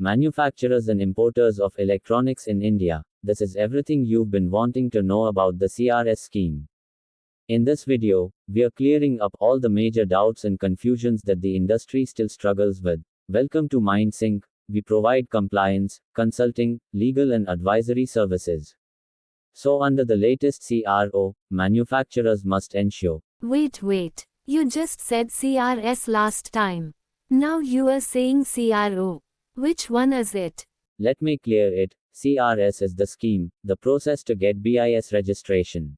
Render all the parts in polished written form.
manufacturers and importers of electronics in India. This is everything you've been wanting to know about the CRS scheme. In this video, we are clearing up all the major doubts and confusions that the industry still struggles with. Welcome to MindSync. We provide compliance, consulting, legal and advisory services. So under the latest CRO, manufacturers must ensure. Wait, you just said CRS last time. Now you are saying CRO. Which one is it? Let me clear it. CRS is the scheme, the process to get BIS registration.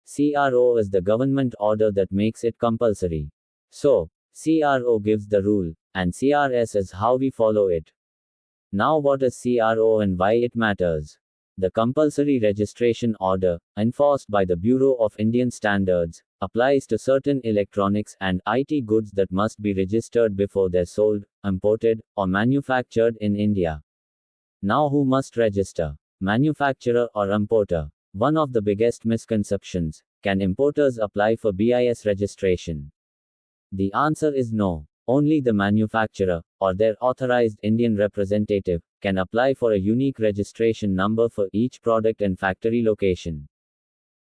CRO is the government order that makes it compulsory. So, CRO gives the rule, and CRS is how we follow it. Now what is CRO and why it matters? The compulsory registration order, enforced by the Bureau of Indian Standards, applies to certain electronics and IT goods that must be registered before they're sold, imported, or manufactured in India. Now who must register? Manufacturer or importer? One of the biggest misconceptions: can importers apply for BIS registration? The answer is no. Only the manufacturer, or their authorized Indian representative, can apply for a unique registration number for each product and factory location.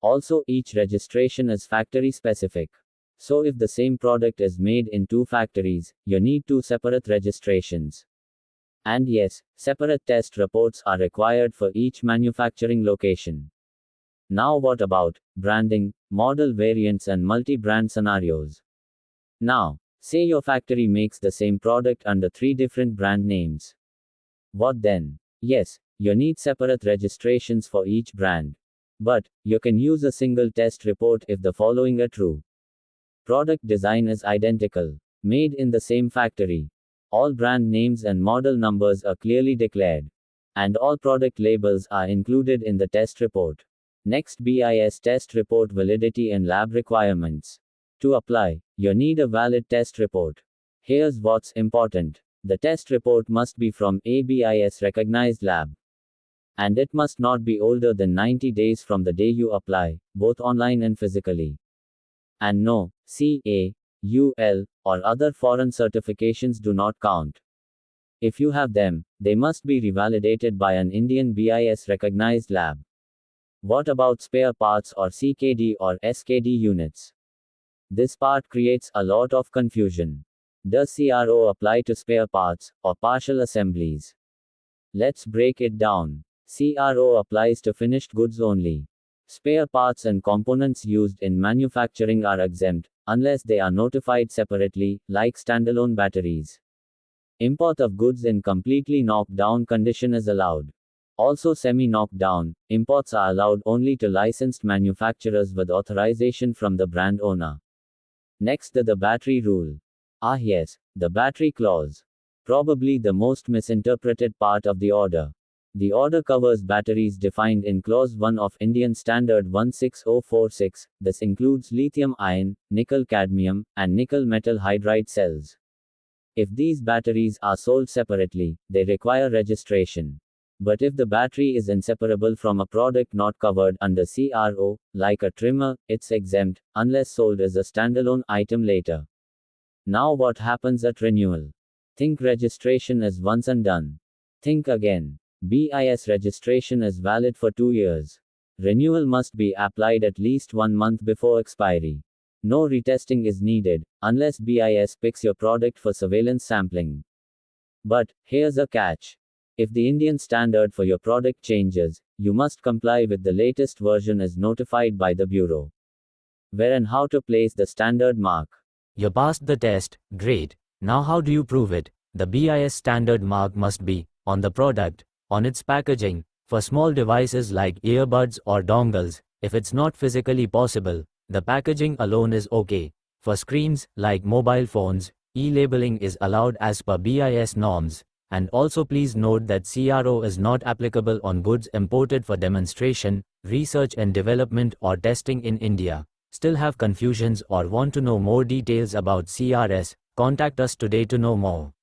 Also, each registration is factory specific. So if the same product is made in two factories, you need two separate registrations. And yes, separate test reports are required for each manufacturing location. Now what about branding, model variants and multi-brand scenarios? Now, say your factory makes the same product under 3 different brand names. What then? Yes, you need separate registrations for each brand. But, you can use a single test report if the following are true. Product design is identical. Made in the same factory. All brand names and model numbers are clearly declared. And all product labels are included in the test report. Next, BIS test report validity and lab requirements. To apply, you need a valid test report. Here's what's important. The test report must be from a BIS recognized lab. And it must not be older than 90 days from the day you apply, both online and physically. And no, CA, UL, or other foreign certifications do not count. If you have them, they must be revalidated by an Indian BIS recognized lab. What about spare parts or CKD or SKD units? This part creates a lot of confusion. Does CRO apply to spare parts, or partial assemblies? Let's break it down. CRO applies to finished goods only. Spare parts and components used in manufacturing are exempt, unless they are notified separately, like standalone batteries. Import of goods in completely knocked down condition is allowed. Also, semi-knocked down imports are allowed only to licensed manufacturers with authorization from the brand owner. Next, the battery rule. Ah yes, the battery clause. Probably the most misinterpreted part of the order. The order covers batteries defined in Clause 1 of Indian Standard 16046. This includes lithium-ion, nickel-cadmium, and nickel metal hydride cells. If these batteries are sold separately, they require registration. But if the battery is inseparable from a product not covered under CRO, like a trimmer, it's exempt, unless sold as a standalone item later. Now what happens at renewal? Think registration is once and done. Think again. BIS registration is valid for 2 years. Renewal must be applied at least 1 month before expiry. No retesting is needed, unless BIS picks your product for surveillance sampling. But, here's a catch. If the Indian standard for your product changes, you must comply with the latest version as notified by the Bureau. Where and how to place the standard mark. You passed the test, great. Now how do you prove it? The BIS standard mark must be on the product, on its packaging. For small devices like earbuds or dongles, if it's not physically possible, the packaging alone is okay. For screens, like mobile phones, e-labeling is allowed as per BIS norms. And also please note that CRO is not applicable on goods imported for demonstration, research and development or testing in India. Still have confusions or want to know more details about CRS? Contact us today to know more.